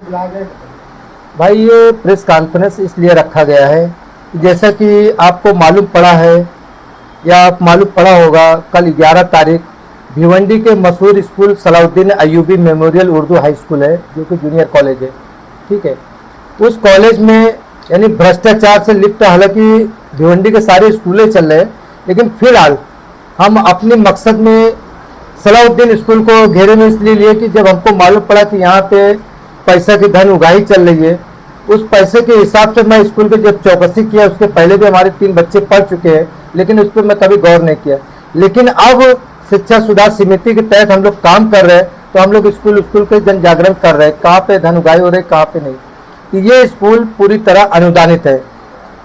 बुलाया गया? भाई ये प्रेस कॉन्फ्रेंस इसलिए रखा गया है कि जैसा कि आपको मालूम पड़ा है या आप मालूम पड़ा होगा, कल 11 तारीख भिवंडी के मशहूर school Salahuddin Ayubi memorial Urdu high school है, जो कि जूनियर कॉलेज है, ठीक है। उस कॉलेज में यानी भ्रष्टाचार से लिप्त, हालांकि भिवंडी के सारे स्कूलें चल रहे हैं, लेकिन फिलहाल हम अपने मकसद में सलाउद्दीन स्कूल को घेरे में इसलिए लिए कि जब हमको मालूम पड़ा कि यहाँ पे पैसा की धन उगाही चल रही है, उस पैसे के हिसाब से मैं स्कूल के जब चौकसी किया, उसके पहले भी हमारे 3 बच्चे पढ़ चुके हैं, लेकिन उस पर मैं कभी गौर नहीं किया। लेकिन अब शिक्षा सुधार समिति के तहत हम लोग काम कर रहे हैं, तो हम लोग स्कूल के जन जागरण कर रहे हैं, कहाँ पे धन उगाही हो रही है, कहाँ पे नहीं। तो ये स्कूल पूरी तरह अनुदानित है।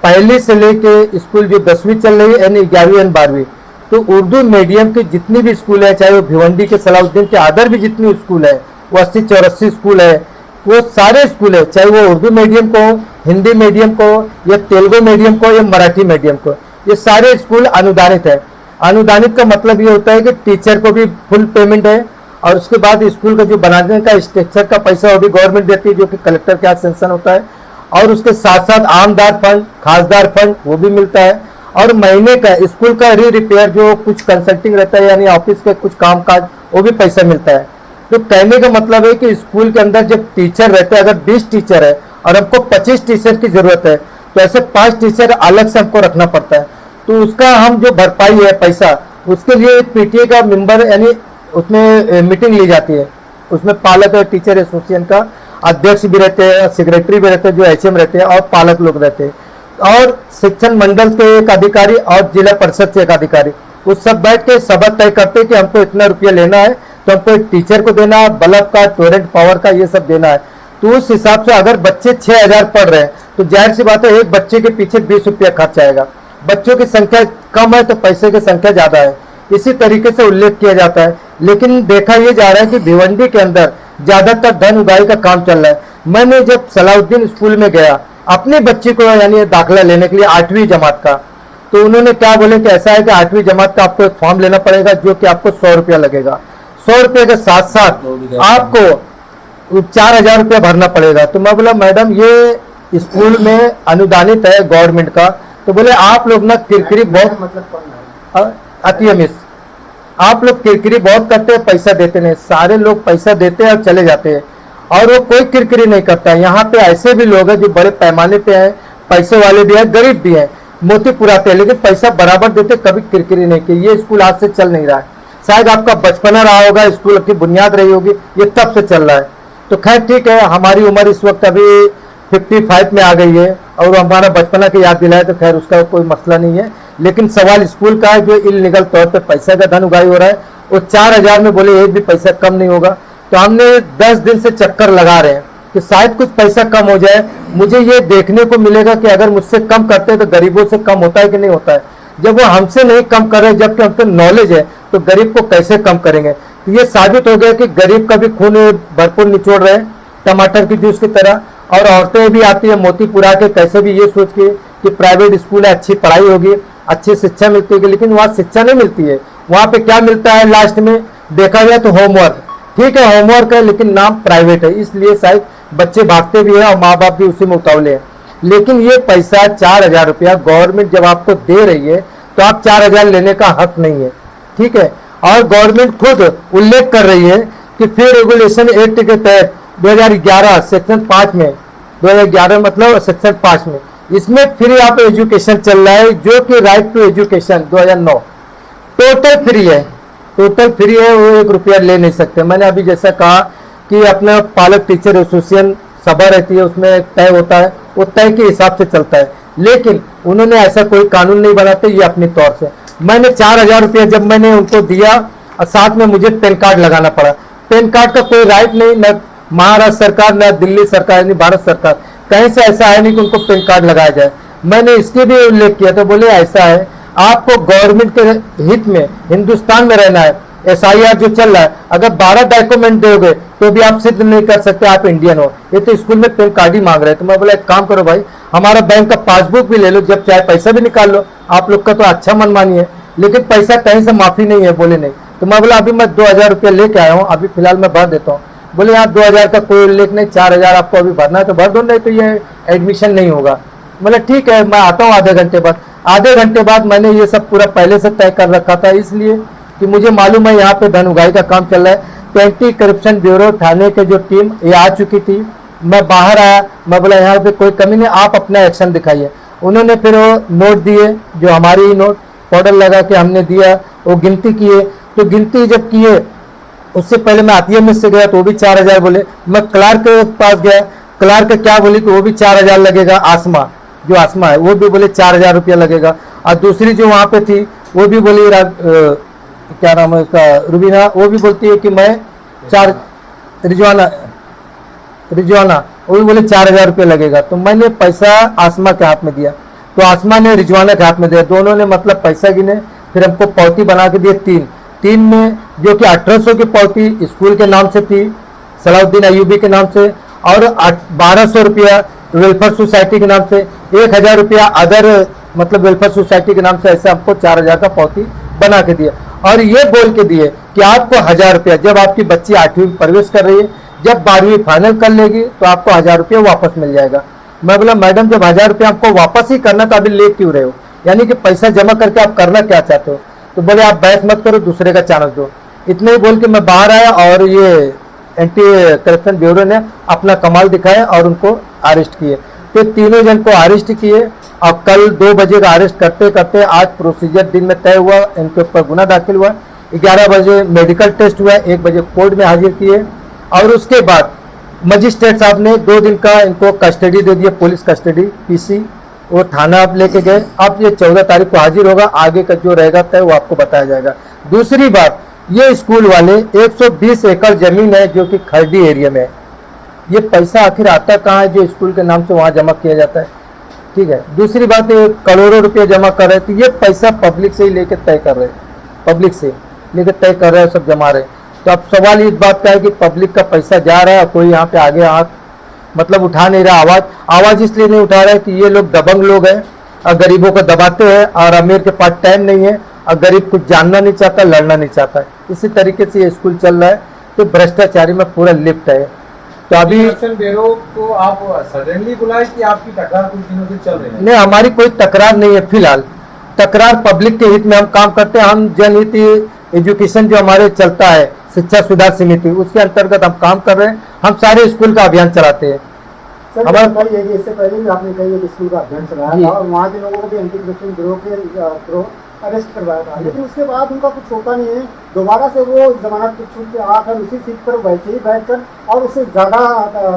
पहली से लेके स्कूल जो 10वीं चल रही है, यानी 11वीं और 12वीं, तो उर्दू मीडियम के जितनी भी स्कूल है, चाहे वो भिवंडी के सलाउद्दीन के अदर भी जितनी स्कूल है, वो 80-84 स्कूल है, वो सारे स्कूल है, चाहे वो उर्दू मीडियम को, हिंदी मीडियम को, या तेलुगु मीडियम को, या मराठी मीडियम को, ये सारे स्कूल अनुदानित है। अनुदानित का मतलब ये होता है कि टीचर को भी फुल पेमेंट है, और उसके बाद स्कूल का जो बनाने का स्ट्रक्चर का पैसा वो भी गवर्नमेंट देती है, जो कि कलेक्टर के हाथ सेंक्शन होता है, और उसके साथ साथ आमदार फंड, खासदार फंड वो भी मिलता है, और महीने का स्कूल का रिपेयर जो कुछ कंसल्टिंग रहता है, यानी ऑफिस के कुछ काम काज, वो भी पैसा मिलता है। तो कहने का मतलब है कि स्कूल के अंदर जब टीचर रहते हैं, अगर 20 टीचर है और हमको 25 टीचर की जरूरत है, तो ऐसे 5 टीचर अलग से हमको रखना पड़ता है। तो उसका हम जो भरपाई है पैसा, उसके लिए पीटीए का मेंबर, यानी उसमें मीटिंग ली जाती है, उसमें पालक और टीचर एसोसिएशन का अध्यक्ष भी रहते हैं, सेक्रेटरी भी रहते हैं, जो एचएम रहते हैं, और पालक लोग रहते हैं, और शिक्षण मंडल के एक अधिकारी और जिला परिषद से एक अधिकारी, वो सब बैठ के सबक तय करते हैं कि हमको इतना रुपया लेना है, तो हमको एक टीचर को देना है, बल्ब का, टॉयलेट पावर का, ये सब देना है। तो उस हिसाब से अगर बच्चे 6000 पढ़ रहे हैं, तो जाहिर सी बात है एक बच्चे के पीछे 20 रुपया खर्च आएगा। बच्चों की संख्या कम है तो पैसे की संख्या ज्यादा है, इसी तरीके से उल्लेख किया जाता है। लेकिन देखा यह जा रहा है कि भिवंडी के अंदर ज्यादातर धन उगाही का काम चल रहा है। मैंने जब सलाउद्दीन स्कूल में गया अपने बच्चे को यानी दाखिला लेने के लिए 8वीं जमात का, तो उन्होंने क्या बोले कि ऐसा है कि 8वीं जमात का आपको एक फॉर्म लेना पड़ेगा, जो कि आपको 100 रुपया लगेगा। 100 रुपये के साथ साथ आपको 4000 रुपया भरना पड़ेगा। तो मैं बोला मैडम ये स्कूल में अनुदानित है गवर्नमेंट का, तो बोले आप लोग ना किरकिरी बहुत, मतलब अतियमिस, आप लोग किरकिरी बहुत करते हैं, पैसा देते नहीं। सारे लोग पैसा देते हैं और चले जाते हैं, और वो कोई किरकिरी नहीं करता है। यहाँ पे ऐसे भी लोग हैं जो बड़े पैमाने पे हैं, पैसे वाले भी हैं, गरीब भी हैं, मोती पुराते हैं, लेकिन पैसा बराबर देते, कभी किरकिरी नहीं की। ये स्कूल आज से चल नहीं रहा है, शायद आपका बचपना रहा होगा, स्कूल की बुनियाद रही होगी, ये तब से चल रहा है। तो खैर ठीक है, हमारी उम्र इस वक्त अभी 55 में आ गई है, और हमारा बचपना की याद दिलाए, तो खैर उसका कोई मसला नहीं है। लेकिन सवाल स्कूल का है, जो इलीगल तौर पर पैसा का धन उगाही हो रहा है, वो 4000 में बोले एक भी पैसा कम नहीं होगा। तो हमने 10 दिन से चक्कर लगा रहे हैं कि शायद कुछ पैसा कम हो जाए। मुझे ये देखने को मिलेगा कि अगर मुझसे कम करते हैं तो गरीबों से कम होता है कि नहीं होता है। जब वो हमसे नहीं कम कर रहे, जबकि हमको नॉलेज है, तो गरीब को कैसे कम करेंगे। तो ये साबित हो गया कि गरीब का भी खून भरपूर निचोड़ रहे हैं, टमाटर की जूस की तरह। और औरतें भी आती है मोती पुरा के, कैसे भी ये सोच के कि प्राइवेट स्कूल है, अच्छी पढ़ाई होगी, अच्छी शिक्षा मिलती है, लेकिन वहाँ शिक्षा नहीं मिलती है। वहाँ पे क्या मिलता है लास्ट में देखा जाए तो होमवर्क। ठीक है होमवर्क है, लेकिन नाम प्राइवेट है, इसलिए शायद बच्चे भागते भी हैं और माँ बाप भी उसी में उतावले हैं। लेकिन ये पैसा 4000 रुपया गवर्नमेंट जब आपको दे रही है, तो आप 4000 लेने का हक नहीं है। ठीक है, और गवर्नमेंट खुद उल्लेख कर रही है कि फी रेगुलेशन एक्ट के तहत 2011 सेक्शन 5 में, 2011 मतलब सेक्शन 5 में, इसमें फ्री ऑफ एजुकेशन चल रहा है, जो कि right to education 2009 total free है। टोटल फ्री है, वो 1 रुपया ले नहीं सकते। मैंने अभी जैसा कहा कि अपना पालक टीचर एसोसिएशन सभा रहती है, उसमें तय होता है, वो तय के हिसाब से चलता है। लेकिन उन्होंने ऐसा कोई कानून नहीं बनाते, ये अपनी तौर से। मैंने 4000 रुपया जब मैंने उनको दिया, और साथ में मुझे पैन कार्ड लगाना पड़ा। पैन कार्ड का कोई राइट नहीं, न महाराष्ट्र सरकार न दिल्ली सरकार यानी भारत सरकार कहीं से ऐसा है नहीं कि उनको पैन कार्ड लगाया जाए। मैंने इसके भी उल्लेख किया, तो बोले ऐसा है, आपको गवर्नमेंट के हित में हिंदुस्तान में रहना है। SIR जो चल रहा है, अगर 12 डॉक्यूमेंट दोगे तो भी आप सिद्ध नहीं कर सकते आप इंडियन हो। ये तो स्कूल में पैन कार्ड ही मांग रहे हैं। तो मैं बोला एक काम करो भाई, हमारा बैंक का पासबुक भी ले लो, जब चाहे पैसा भी निकाल लो। आप लोग का तो अच्छा मनमानी है, लेकिन पैसा कहीं से माफी नहीं है। बोले नहीं। तो मैं बोला अभी मैं 2000 रुपया लेके आया हूँ, अभी फिलहाल मैं भर देता हूँ। बोले यहाँ 2000 का कोई उल्लेख नहीं, 4000 आपको अभी भरना है तो भर दो, नहीं तो ये एडमिशन नहीं होगा। बोले ठीक है, मैं आता हूँ आधे घंटे बाद। आधे घंटे बाद मैंने ये सब पूरा पहले से तय कर रखा था, इसलिए कि मुझे मालूम है यहाँ पे धन उगाही का काम चल रहा है। तो एंटी करप्शन ब्यूरो थाने के जो टीम ये आ चुकी थी, मैं बाहर आया, मैं बोला यहाँ पे कोई कमी नहीं, आप अपना एक्शन दिखाइए। उन्होंने फिर वो नोट दिए, जो हमारी नोट पाउडर लगा के हमने दिया, वो गिनती किए। तो गिनती जब किए, उससे पहले मैं आतीएम से गया तो वो भी 4000 बोले। मैं क्लार्क के पास गया, क्लार्क क्या बोली कि वो भी 4000 लगेगा। आसमा, जो आसमा है, वो भी बोले 4000 रुपया लगेगा। और दूसरी जो वहाँ पे थी वो भी बोली, क्या नाम है उसका, रुबीना, वो भी बोलती है कि मैं रिजवाना, वो भी बोले 4000 रुपया लगेगा। तो मैंने पैसा आसमा के हाथ में दिया, तो आसमा ने रिजवाना के हाथ में दिया। दोनों ने मतलब पैसा गिने, फिर हमको पावती बना के दिए तीन में, जो कि 1800 की पावती स्कूल के नाम से थी, सलाउद्दीन अयूबी के नाम से, और 1200 रुपया वेलफेयर सोसाइटी के नाम से, 1000 रुपया अदर मतलब वेलफेयर सोसाइटी के नाम से, ऐसे हमको 4000 का पावती बना के दिया। और ये बोल के दिए कि आपको 1000 रुपया, जब आपकी बच्ची 8वीं में प्रवेश कर रही है, जब 12वीं फाइनल कर लेगी तो आपको 1000 रुपया वापस मिल जाएगा। मैं बोला मैडम जब 1000 रुपया आपको वापस ही करना तो अभी ले क्यों रहे हो, यानी कि पैसा जमा करके आप करना क्या चाहते हो। तो बोले आप बहस मत करो, दूसरे का चांस दो। इतने ही बोल के मैं बाहर आया और ये एंटी करप्शन ब्यूरो ने अपना कमाल दिखाया और उनको अरेस्ट किए। तो तीनों जन को अरेस्ट किए और कल 2 बजे का अरेस्ट करते करते आज प्रोसीजर दिन में तय हुआ, इनके ऊपर गुना दाखिल हुआ। 11 बजे मेडिकल टेस्ट हुआ, 1 बजे कोर्ट में हाजिर किए और उसके बाद मजिस्ट्रेट साहब ने 2 दिन का इनको कस्टडी दे दिया, पुलिस कस्टडी, पीसी, वो थाना आप लेके गए। अब ये 14 तारीख को हाजिर होगा, आगे का जो रहेगा तय वो आपको बताया जाएगा। दूसरी बात, ये स्कूल वाले 120 एकड़ जमीन है जो कि खरडी एरिया में है, ये पैसा आखिर आता कहाँ है जो स्कूल के नाम से वहाँ जमा किया जाता है। ठीक है, दूसरी बात, करोड़ों रुपये जमा कर रहे थे, ये पैसा पब्लिक से ही लेके तय कर रहे, पब्लिक से लेके तय कर रहे हैं, सब जमा रहे। तो अब सवाल इस बात का है कि पब्लिक का पैसा जा रहा है, कोई यहाँ पे आगे हाथ मतलब उठा नहीं रहा। आवाज इसलिए नहीं उठा रहा है कि ये लोग दबंग लोग हैं और गरीबों को दबाते हैं, और अमीर के पास टाइम नहीं है और गरीब कुछ जानना नहीं चाहता, लड़ना नहीं चाहता है। इसी तरीके से ये स्कूल चल रहा है, तो भ्रष्टाचारी में पूरा लिप्त है। तो अभी ब्यूरो को आप सडनली बुलाए कि आपकी तकरार कुछ दिनों से चल रही है? नहीं, हमारी कोई तकरार नहीं है फिलहाल। तकरार पब्लिक के हित में हम काम करते हैं। हम जनहित एजुकेशन जो हमारे चलता है, शिक्षा सुधार समिति, उसके अंतर्गत हम काम कर रहे हैं। हम सारे स्कूल का अभियान चलाते हैं। हमारे इससे पहले भी आपने कई स्कूल का अभियान चलाया था और वहाँ के लोगों को भी एंटी करप्शन ब्यूरो के अरेस्ट करवाया था, लेकिन उसके बाद उनका कुछ होता नहीं है। दोबारा से वो जमानत पे छूट के आकर उसी सीट पर वैसे ही बैठकर और उससे ज्यादा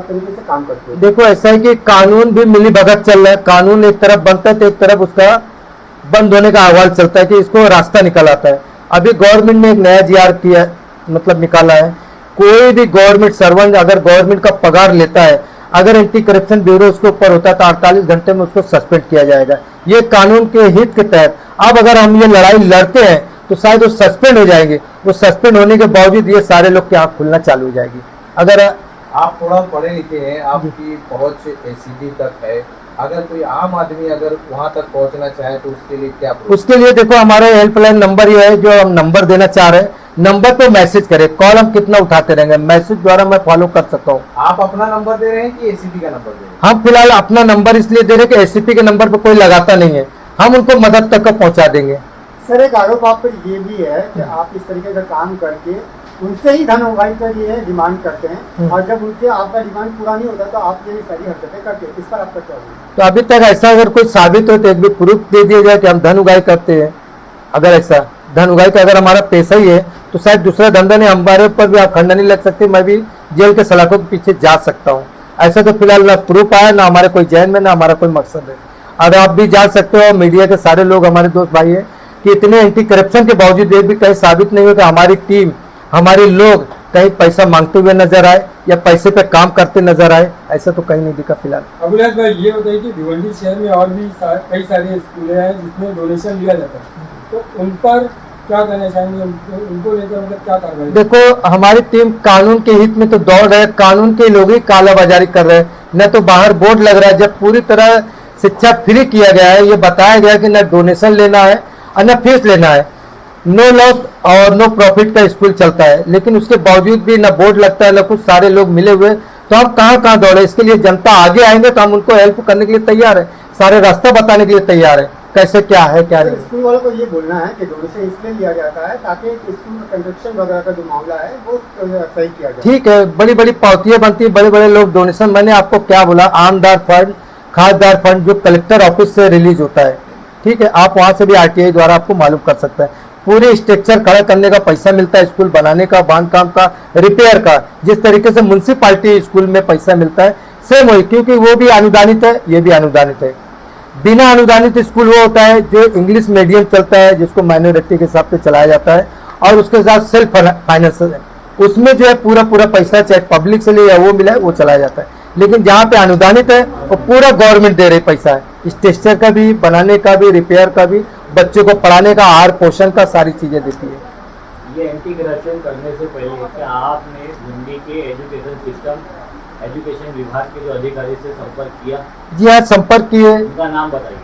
तरीके से काम करते हैं। देखो ऐसा है कि कानून भी मिली भगत चल रहा है, कानून एक तरफ बनता है तो एक तरफ उसका बंद होने का अहवाल चलता है कि इसको रास्ता निकल आता है। अभी गवर्नमेंट ने एक नया जीआर किया, मतलब निकाला है, कोई भी गवर्नमेंट सर्वेंट अगर गवर्नमेंट का पगार लेता है, अगर एंटी करप्शन ब्यूरो उसके ऊपर होता है तो 48 घंटे में उसको सस्पेंड किया जाएगा, ये कानून के हित के तहत। अब अगर हम ये लड़ाई लड़ते हैं तो शायद वो सस्पेंड हो जाएंगे, वो सस्पेंड होने के बावजूद ये सारे लोग की आंख खुलना चालू हो जाएगी। अगर आप थोड़ा पढ़े लिखे हैं, आपकी पहुंच एसीडी तक है, अगर कोई आम आदमी अगर वहां तक पहुंचना चाहे तो उसके लिए क्या? उसके लिए देखो हमारा हेल्पलाइन नंबर ये है, जो हम नंबर देना चाह रहे हैं, नंबर पे मैसेज करें। कॉल हम कितना उठाते रहेंगे, मैसेज द्वारा मैं फॉलो कर सकता हूँ। आप अपना नंबर दे रहे हैं कि एसीपी का नंबर दे रहे हैं? हम फिलहाल अपना नंबर इसलिए दे रहे हैं कि एसीपी के नंबर पे कोई लगाता नहीं है, हम उनको मदद तक पहुंचा देंगे। सर एक आरोप आप पर ये भी है कि आप इस तरीके का काम करके उनसे ही धन उगाही का ये डिमांड करते हैं, और जब उनके आपका डिमांड पूरा नहीं होता तो आप ये सारी हरकतें करते हैं। इस पर आपका क्या होगा? तो अभी तक ऐसा अगर कोई साबित हो तो एक भी प्रूफ दे दिया जाए कि हम धन उगाही करते हैं। अगर ऐसा धन उगाही का अगर हमारा पैसा ही है तो शायद दूसरा धंधा नहीं, हमारे ऊपर भी आप खंडनी लग सकती है, मैं भी जेल के सलाखों के पीछे जा सकता हूँ। ऐसा तो फिलहाल ना प्रूफ आया, ना हमारे कोई जेल में, ना हमारा कोई मकसद है। और आप भी जान सकते हो, मीडिया के सारे लोग हमारे दोस्त भाई है, कि इतने एंटी करप्शन के बावजूद एक भी कहीं साबित नहीं हुआ कि हमारी टीम, हमारे लोग कहीं पैसा मांगते हुए नजर आए या पैसे पे काम करते नजर आए, ऐसा तो कहीं नहीं दिखा फिलहाल। अभिलाष भाई ये बताइए कि भिवंडी शहर में और भी कई सारे स्कूल हैं जिसमें डोनेशन लिया जाता है, तो उन पर क्या कहना चाहेंगे? उनको लेकर मतलब क्या कार्रवाई? देखो हमारी टीम कानून के हित में तो दौड़ रहे, कानून के लोग ही कालाबाजारी कर रहे हैं। न तो बाहर बोर्ड लग रहा है, जब पूरी तरह शिक्षा फ्री किया गया है, ये बताया गया कि न डोनेशन लेना है और न फीस लेना है, नो लॉस और नो प्रॉफिट का स्कूल चलता है, लेकिन उसके बावजूद भी ना बोर्ड लगता है ना कुछ, सारे लोग मिले हुए, तो हम कहाँ कहाँ दौड़े। इसके लिए जनता आगे आएंगे तो हम उनको हेल्प करने के लिए तैयार है, सारे रास्ता बताने के लिए तैयार है, कैसे क्या है क्या सर, नहीं। स्कूल वालों को ये बोलना है कि डोनेशन इसलिए लिया जाता है ताकि स्कूल में कंस्ट्रक्शन वगैरह का जो मामला है वो सही किया जाए। ठीक है, बड़ी बड़ी पावतियां बनती है, बड़े बड़े लोग डोनेशन, मैंने आपको क्या बोला, आमदार फंड, खासदार फंड जो कलेक्टर ऑफिस से रिलीज होता है, ठीक है, आप वहां से भी आरटीआई द्वारा आपको मालूम कर सकते हैं। पूरे स्ट्रक्चर खड़ा करने का पैसा मिलता है, स्कूल बनाने का, बांधकाम का, रिपेयर का, जिस तरीके से म्युनिसिपालिटी स्कूल में पैसा मिलता है सेम वही, क्योंकि वो भी अनुदानित है, ये भी अनुदानित है। बिना अनुदानित स्कूल वो होता है जो इंग्लिश मीडियम चलता है, जिसको माइनॉरिटी के हिसाब से चलाया जाता है, और उसके साथ सेल्फ फाइनेंस है, उसमें जो है पूरा पूरा पैसा चाहे पब्लिक से ले या वो मिला है वो चलाया जाता है। लेकिन जहाँ पे अनुदानित है वो पूरा गवर्नमेंट दे रही पैसा है, स्ट्रक्चर का भी, बनाने का भी, रिपेयर का भी, बच्चों को पढ़ाने का, आहार पोषण का, सारी चीजें देती है। ये एंटी करप्शन करने से पहले क्या आपने भिंडी के एजुकेशन विभाग के जो अधिकारी से संपर्क किया? जी हाँ, संपर्क किए। उनका नाम बताइए।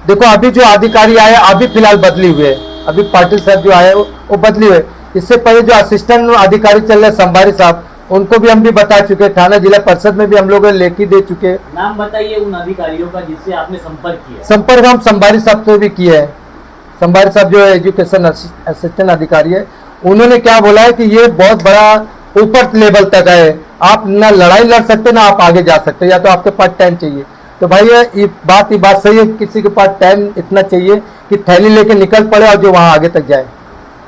देखो अभी जो अधिकारी आए अभी फिलहाल बदली हुए, अभी पाटिल साहब जो आए वो बदली हुए। इससे पहले जो असिस्टेंट अधिकारी चल रहे संभारी साहब, उनको भी हम भी बता चुके, थाना जिला परिषद में भी हम लोग लेखी दे चुके। नाम बताइए उन अधिकारियों का जिससे आपने संपर्क किया। संपर्क हम संभारी साहब से भी किए है। संभारी साहब जो एजुकेशन असिस्टेंट अधिकारी है, उन्होंने क्या बोला है कि ये बहुत बड़ा ऊपर लेवल तक है, आप ना लड़ाई लड़ सकते ना आप आगे जा सकते, या तो आपके पास टाइम चाहिए। तो भाई ये बात सही है, किसी के पास टाइम इतना चाहिए कि थैली लेके निकल पड़े और जो वहां आगे तक जाए।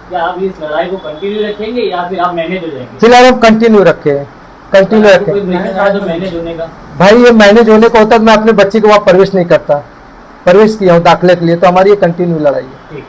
क्या आप इस लड़ाई को कंटिन्यू रखेंगे या फिर आप मैनेज हो जाएंगे? फिलहाल हम कंटिन्यू रखें। कोई प्रेशर आया तो मैनेज होने का? भाई ये मैनेज होने को होता है, मैं अपने बच्चे को वहाँ प्रवेश नहीं करता, प्रवेश किया हूँ दाखिले के लिए, तो हमारी ये कंटिन्यू लड़ाई है। ठीक।